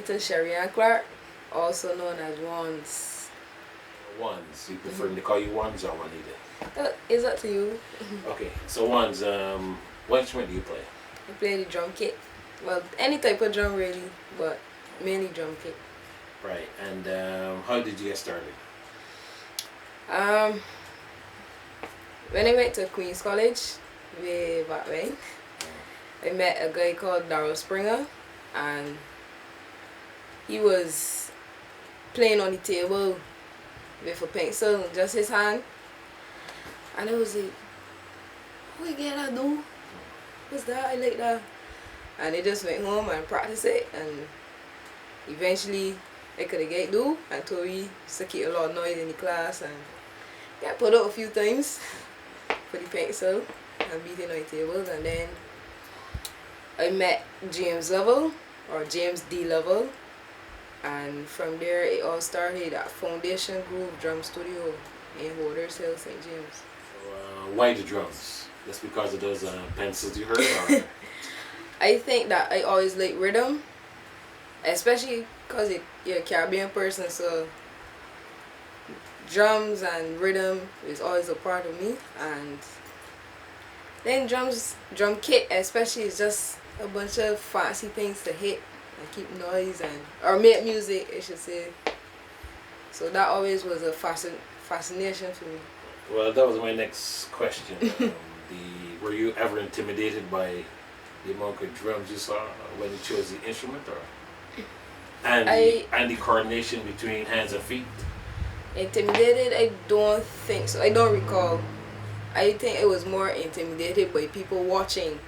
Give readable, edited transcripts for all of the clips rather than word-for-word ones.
Juanita Clarke, also known as JUANZ. JUANZ. You prefer me to call you JUANZ or Juanita? It's up to you. Okay, so JUANZ, what instrument do you play? I play the drum kit. Well, any type of drum really, but mainly drum kit. Right, and how did you get started? When I went to Queen's College way back when, I met a guy called Springer, and he was playing on the table with a pencil, just his hand, and I was like, what you get that do? What's that? I like that. And I just went home and practiced it, and eventually I could get do, and Tori used to keep a lot of noise in the class, and got put up a few times for the pencil and beating on the tables. And then I met James D. Lovell, and from there it all started at Foundation Groove Drum Studio in Holders Hill, St. James. So, why the drums? Just because of those pencils you heard? Or? I think that I always like rhythm, especially because you're a Caribbean person, so drums and rhythm is always a part of me. And then drum kit especially is just a bunch of fancy things to hit and keep noise or make music, I should say. So that always was a fascination for me. Well, that was my next question. Were you ever intimidated by the amount of drums you saw when you chose the instrument, and the coordination between hands and feet? Intimidated? I don't think so. I don't recall. I think it was more intimidated by people watching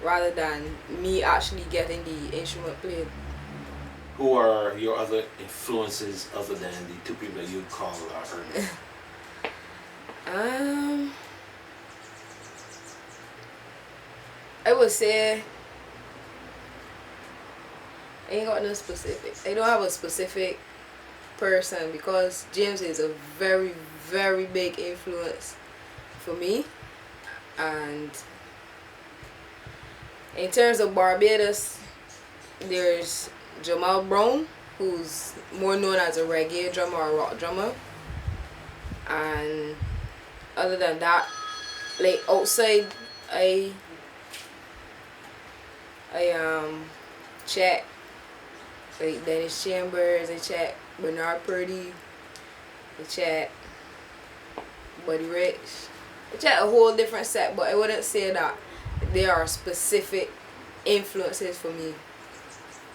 rather than me actually getting the instrument played. Who are your other influences other than the two people that you would call earlier? I would say I ain't got no specific. I don't have a specific person because James is a very, very big influence for me. And in terms of Barbados, there's Jamal Brown, who's more known as a reggae drummer or rock drummer. And other than that, like outside, I check like Dennis Chambers, I check Bernard Purdy, I check Buddy Rich, I check a whole different set, but I wouldn't say that there are specific influences for me.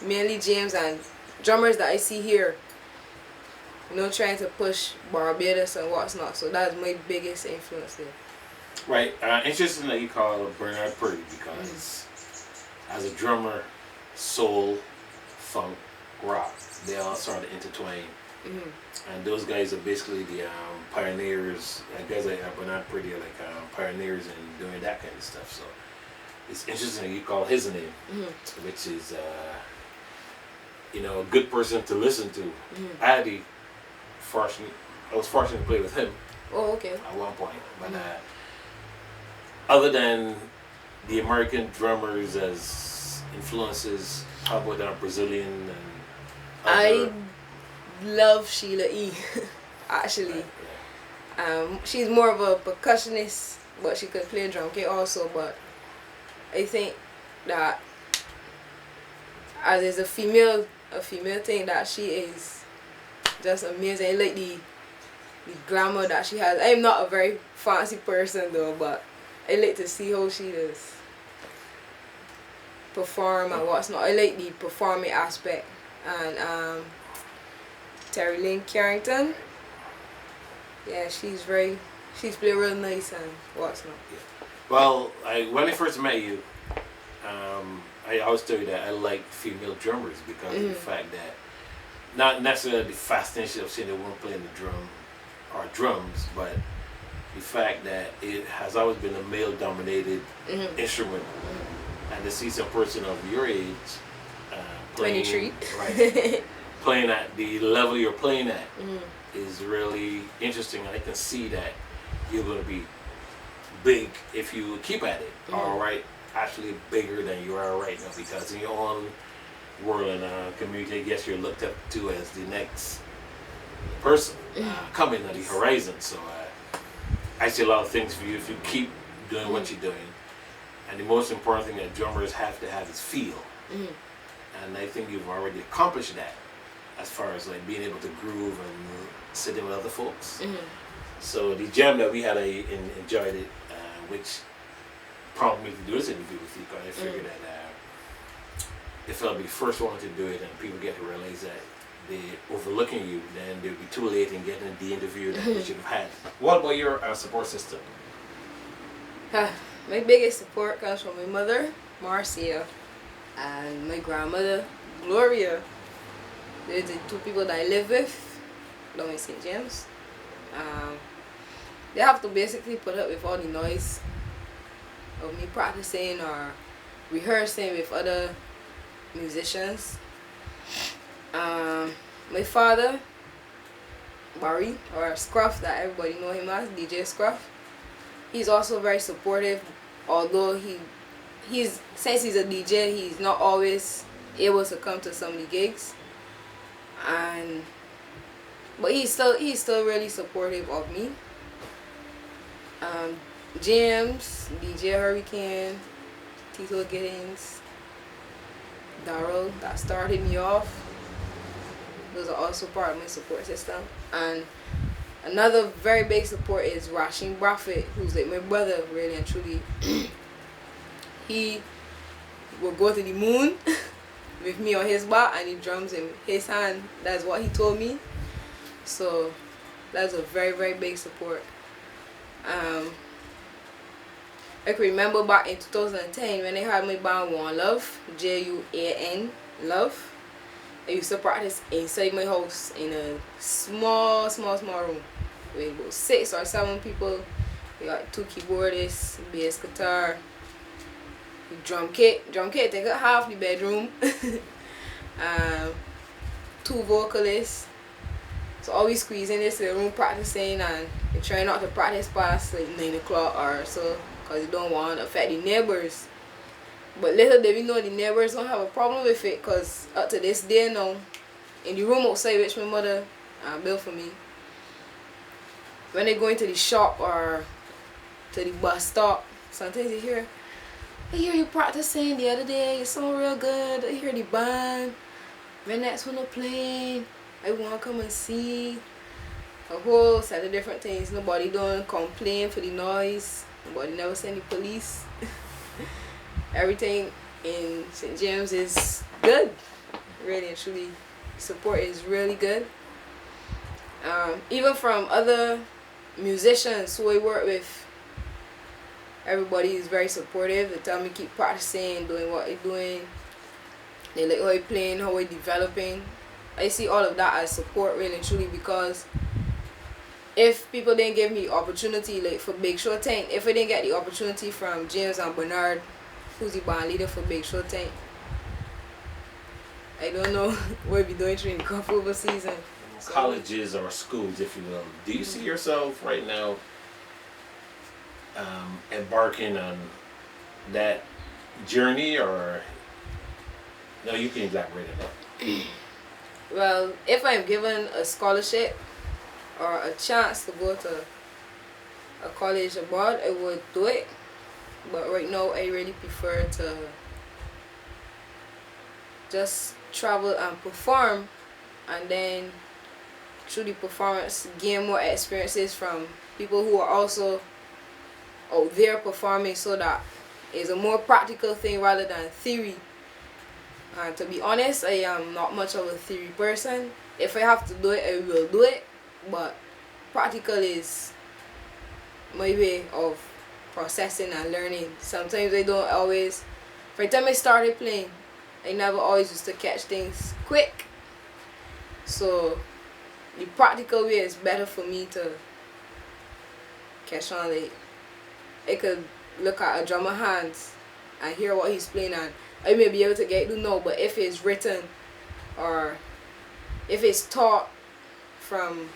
Mainly James and drummers that I see here, trying to push Barbados and what's not. So that's my biggest influence there. Right. Interesting that you call Bernard Purdy because as a drummer, soul, funk, rock, they all sort of intertwine. And those guys are basically the pioneers. Guys like Bernard Purdy are like pioneers in doing that kind of stuff. So it's interesting that you call his name, which is a good person to listen to. I was fortunate to play with him. Oh, okay. At one point, but other than the American drummers as influences, how about our Brazilian and I love Sheila E. Actually. She's more of a percussionist, but she could play drum kit also. But I think that as a female thing, that she is just amazing. I like the glamour that she has. I'm not a very fancy person though, but I like to see how she does perform and what's not. I like the performing aspect. And Terry Lynn Carrington, yeah, she's played real nice and what's not. Yeah. Well, when I first met you, I always tell you that I like female drummers because of the fact that not necessarily the fascination of seeing a woman playing the drum or drums, but the fact that it has always been a male-dominated instrument, and to see some person of your age playing, 23, right, playing at the level you're playing at is really interesting. And I can see that you're going to be big if you keep at it. All right, actually bigger than you are right now, because in your own world and community, I guess you're looked up to as the next person coming on the horizon. So I see a lot of things for you if you keep doing what you're doing. And the most important thing that drummers have to have is feel. And I think you've already accomplished that as far as like being able to groove and sit in with other folks. So the jam that we had, I enjoyed it, which prompted me to do this interview with you, because I figured that if I'll be the first one to do it and people get to realize that they're overlooking you, then they'll be too late in getting the interview that they should have had. What about your support system? My biggest support comes from my mother, Marcia, and my grandmother, Gloria. They're the two people that I live with down in St. James. They have to basically put up with all the noise of me practicing or rehearsing with other musicians. My father, Barry, or Scruff, that everybody know him as, DJ Scruff, he's also very supportive, although since he's a DJ, he's not always able to come to some of the gigs, but he's still really supportive of me. James, DJ Hurricane, Tito Giddings, Daryl, that started me off. Those are also part of my support system. And another very big support is Rasheen Braffett, who's like my brother, really and truly. He will go to the moon with me on his back and he drums in his hand. That's what he told me. So that's a very, very big support. I can remember back in 2010 when I had my band One Love, JUAN Love. I used to practice inside my house in a small room with about 6 or 7 people. We got 2 keyboardists, bass guitar, drum kit take up half the bedroom, 2 vocalists. So always squeeze in this little room practicing, and we try not to practice past like 9 o'clock or so, because you don't want to affect the neighbors. But little did we know the neighbors don't have a problem with it, because up to this day now, in the room outside which my mother built for me, when they go into the shop or to the bus stop, sometimes you hear, I hear you practicing the other day, you sound real good, I hear the band, when next one playing, I want to come and see. A whole set of different things. Nobody don't complain for the noise, nobody never send the police. Everything in St. James is good, really and truly. Support is really good. Even from other musicians who I work with, everybody is very supportive. They tell me keep practicing, doing what I'm doing. They like how I'm playing, how I'm developing. I see all of that as support, really and truly, because if people didn't give me opportunity, like for Big Show Tank, if I didn't get the opportunity from James and Bernard, who's the band leader for Big Show Tank, I don't know what I'd be doing during the crossover season. So, colleges or schools, if you will. Do you see yourself right now embarking on that journey, or no? You can elaborate on that. Well, if I'm given a scholarship or a chance to go to a college abroad, I would do it. But right now, I really prefer to just travel and perform, and then through the performance gain more experiences from people who are also out there performing, so that it's a more practical thing rather than theory. And to be honest, I am not much of a theory person. If I have to do it, I will do it, but practical is my way of processing and learning. Sometimes I don't always, by the time I started playing, I never always used to catch things quick. So the practical way is better for me to catch on. Like, I could look at a drummer hands and hear what he's playing, and I may be able to get to know, but if it's written or if it's taught from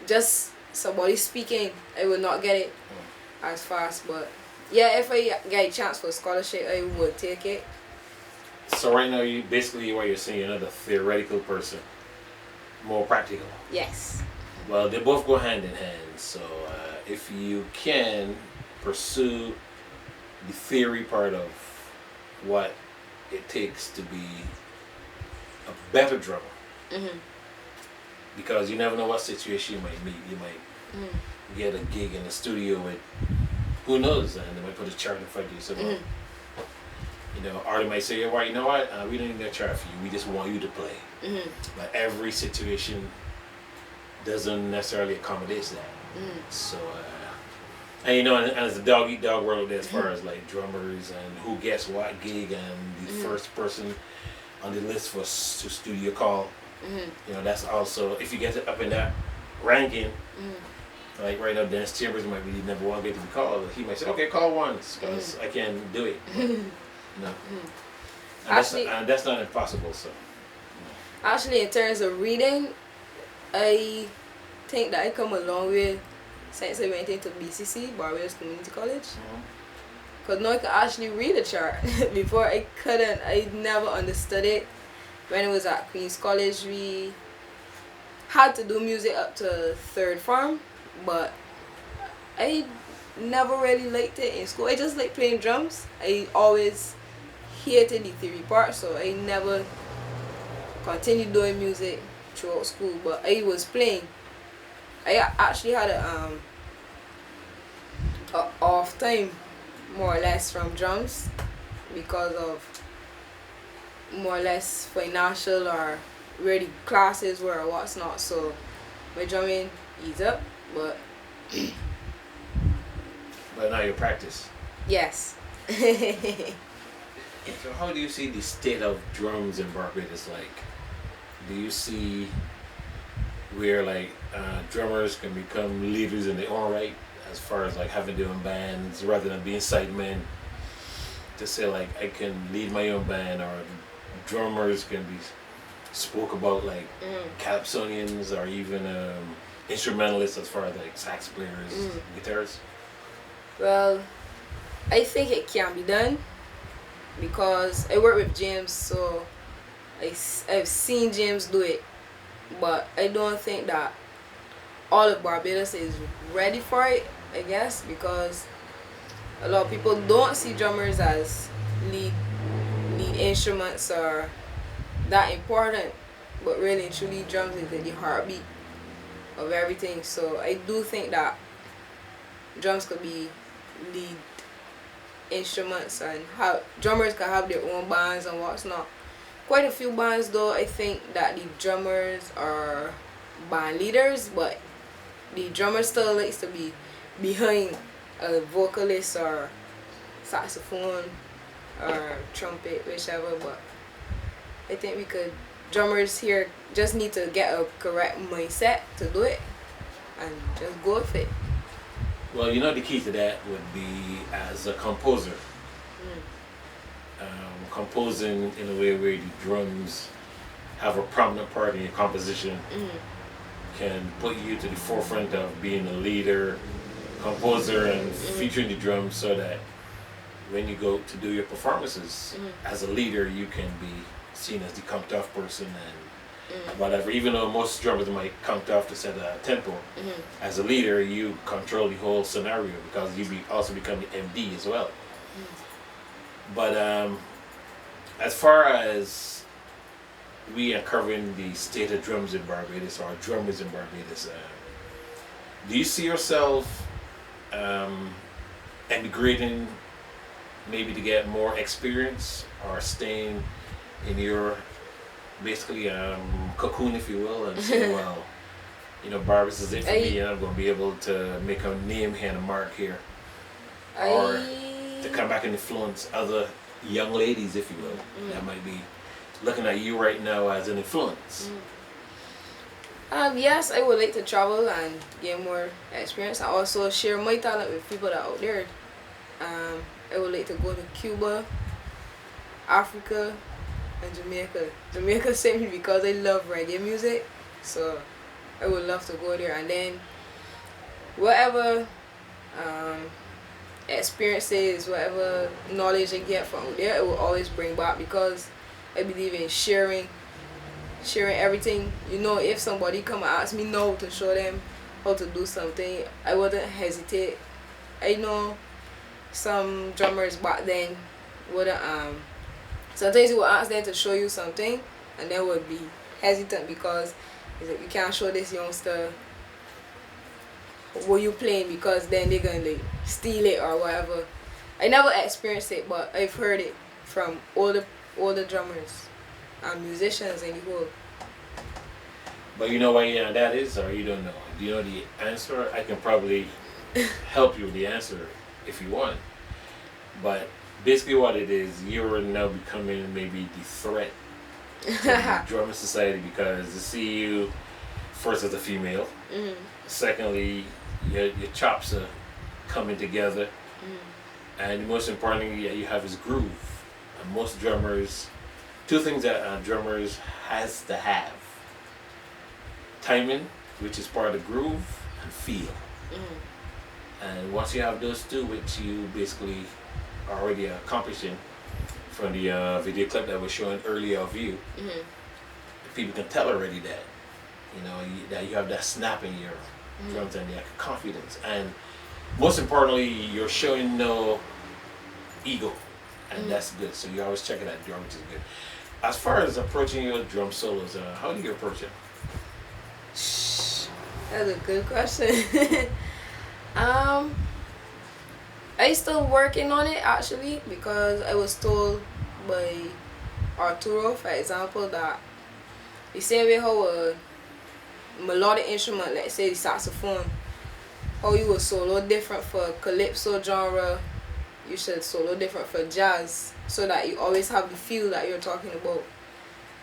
just somebody speaking, I will not get it as fast. But yeah, if I get a chance for a scholarship, I would take it. So right now, you basically what you're saying, you're not a theoretical person, more practical. Yes. Well, they both go hand in hand. So if you can pursue the theory part of what it takes to be a better drummer, Mm-hmm. because you never know what situation you might meet. You might get a gig in the studio with who knows, and they might put a chart in front of you. So, you know, or they might say, "Yeah, right, you know what? We don't need a chart for you. We just want you to play." But every situation doesn't necessarily accommodate that. So, and you know, and it's a dog eat dog world as far as like drummers and who gets what gig and the first person on the list for studio call. You know, that's also, if you get it up in that ranking, like right now, Dennis Chambers might really never want to get to be called. He might say, "Okay, call once because I can do it." But, you know, and that's not impossible. So, actually, in terms of reading, I think that I come a long way since I went into BCC, Barbados Community College. Because now I can actually read a chart. Before I couldn't. I never understood it. When I was at Queen's College, we had to do music up to third form, but I never really liked it in school. I just like playing drums. I always hated the theory part, so I never continued doing music throughout school. But I was playing. I actually had a off time, more or less, from drums because of more or less financial or where the classes were or what's not. So my drumming eased up, but now you practice. yes. So how do you see the state of drums in Barbados like? Do you see where like drummers can become leaders in their own right, as far as like having their own bands rather than being sidemen? To say like I can lead my own band, or drummers can be spoke about like calypsonians, or even instrumentalists as far as like sax players, guitarists. Well, I think it can be done because I work with James, so I've seen James do it, but I don't think that all of Barbados is ready for it, I guess, because a lot of people don't see drummers as lead instruments or that important, but really and truly drums is the heartbeat of everything. So I do think that drums could be lead instruments, and how drummers can have their own bands and what's not. Quite a few bands though, I think that the drummers are band leaders, but the drummer still likes to be behind a vocalist or saxophone or trumpet, whichever. But I think drummers here just need to get a correct mindset to do it and just go with it. Well, you know, the key to that would be as a composer. Composing in a way where the drums have a prominent part in your composition can put you to the forefront of being a leader, composer, and featuring the drums, so that when you go to do your performances as a leader, you can be seen as the count off person and whatever. Even though most drummers might count off to set a tempo, as a leader, you control the whole scenario because you also become the MD as well. But as far as we are covering the state of drums in Barbados, or drummers in Barbados, do you see yourself emigrating, maybe to get more experience, or staying in your basically cocoon, if you will, and say, well, you know, Barbados is it for me, and I'm going to be able to make a name here and a mark here, or to come back and influence other young ladies, if you will, that might be looking at you right now as an influence? Yes, I would like to travel and gain more experience. I also share my talent with people that are out there. I would like to go to Cuba, Africa, and Jamaica. Jamaica simply because I love reggae music, so I would love to go there. And then whatever experiences, whatever knowledge I get from there, I will always bring back, because I believe in sharing everything. You know, if somebody come and ask me now to show them how to do something, I wouldn't hesitate. I know some drummers back then wouldn't sometimes you will ask them to show you something and they would be hesitant because it's like, you can't show this youngster what you playing because then they're gonna like steal it or whatever. I never experienced it, but I've heard it from older drummers and musicians in the whole. But you know why that is, or you don't know? Do you know the answer? I can probably help you with the answer if you want. But basically what it is, you're now becoming maybe the threat to the drumming society because they see you first as a female. Mm-hmm. Secondly, your chops are coming together. Mm-hmm. And most importantly, you have is groove. And most drummers, two things that drummers has to have. Timing, which is part of the groove, and feel. Mm-hmm. And once you have those two, which you basically are already accomplishing from the video clip that was showing earlier of you, mm-hmm. people can tell already that, that you have that snap in your mm-hmm. drums and that confidence. And most importantly, you're showing no ego, and mm-hmm. that's good. So you always check it out, drum, which is good. As far as approaching your drum solos, how do you approach it? That's a good question. I still working on it actually because I was told by Arturo, for example, that the same way how a melodic instrument, let's say the saxophone, how you will solo different for calypso genre, you should solo different for jazz so that you always have the feel that you're talking about.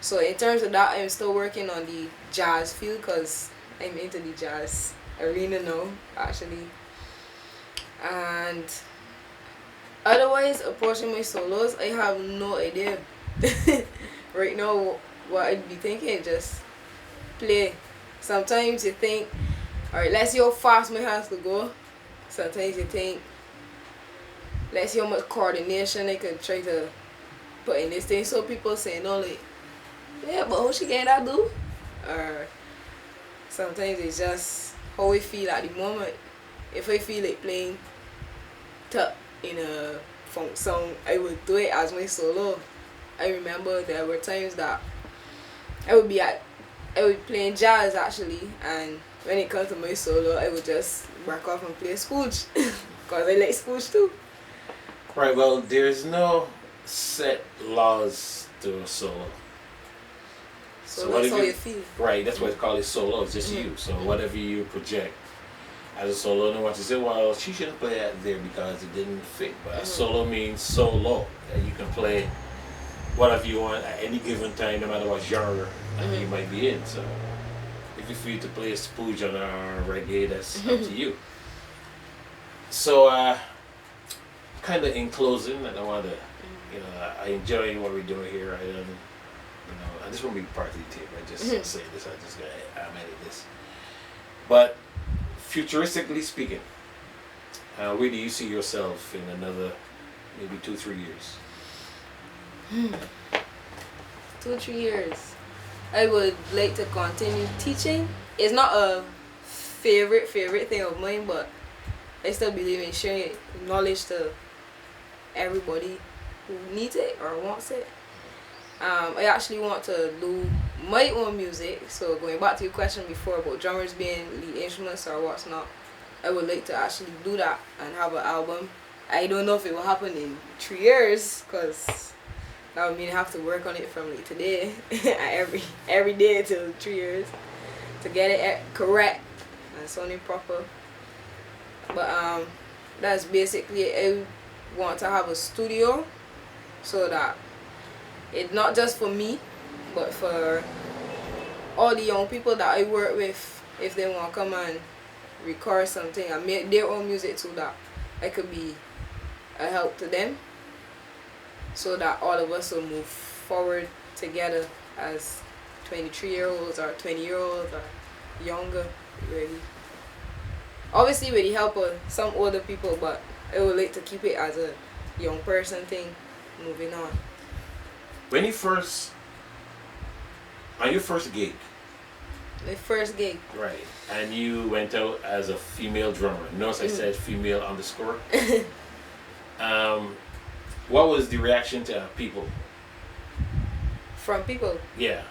So in terms of that, I'm still working on the jazz feel because I'm into the jazz arena now, actually. And otherwise, approaching my solos, I have no idea. Right now, what I'd be thinking, just play. Sometimes you think, alright, let's see how fast my hands could go. Sometimes you think, let's see how much coordination I could try to put in this thing. So people say, no, like, yeah, but how she getting that do? Or sometimes it's just how I feel at the moment. If I feel like playing tap in a funk song, I would do it as my solo. I remember there were times that I would be playing jazz actually, and when it comes to my solo, I would just back off and play Scooch because I like Scooch too. Right. Well, there's no set laws to a solo. So that's how you feel. Right, that's why it's called a solo. It's just you. So whatever you project as a solo, no one to say, well, she shouldn't play that there because it didn't fit. But a solo means solo. You can play whatever you want at any given time, no matter what genre you might be in. So if you feel to play a spooge on a reggae, that's up to you. So kind of in closing, and I want to, I enjoy what we're doing here. I just want to be part of the tape. I just say this. I just gotta edit this. But futuristically speaking, where do you see yourself in another maybe 2-3 years? 2-3 years. I would like to continue teaching. It's not a favorite thing of mine, but I still believe in sharing knowledge to everybody who needs it or wants it. I actually want to do my own music. So going back to your question before about drummers being lead instruments or what's not, I would like to actually do that and have an album. I don't know if it will happen in 3 years because that would mean I have to work on it from like today every day till 3 years to get it correct and sounding proper. But that's basically it. I want to have a studio so that it's not just for me, but for all the young people that I work with, if they want to come and record something and make their own music too, that I could be a help to them, so that all of us will move forward together as 23-year-olds or 20-year-olds or younger, really. Obviously with the help of some older people, but I would like to keep it as a young person thing, moving on. When you first, on your first gig, My first gig. right, and you went out as a female drummer. Notice I said female underscore. What was the reaction to people? From people. Yeah.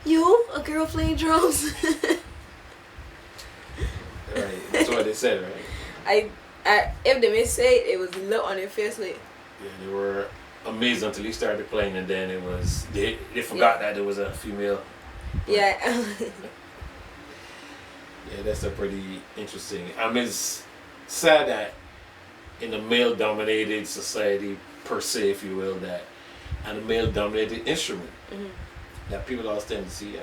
You, a girl playing drums? Right. That's what they said, right? If they may say it, it was a look on their face like. Yeah, they were amazed until you started playing, and then it was they forgot that there was a female. Yeah. Yeah, that's a pretty interesting. I mean, it's sad that in a male-dominated society, per se, if you will, that and a male-dominated instrument, that people always tend to see.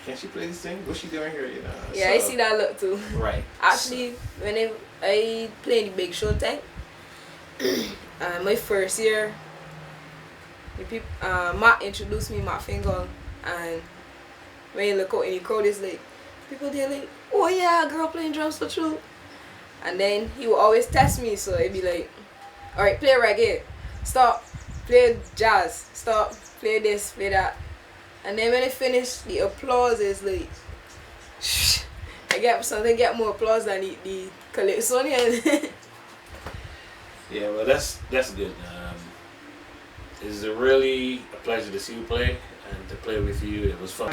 Can she play this thing? What's she doing here? You know. Yeah, so, I see that look too. Right. Actually, when I played the big show tank, my first year, the people, Matt introduced me, Matt Fingal, and when you look out in the crowd, it's like, people there like, oh yeah, a girl playing drums for true. And then he would always test me, so it'd be like, alright, play reggae, stop, play jazz, stop, play this, play that. And then when I finish, the applause is like, I get more applause than the Calypsonian. Yeah, well, that's good. It's really a pleasure to see you play and to play with you. It was fun.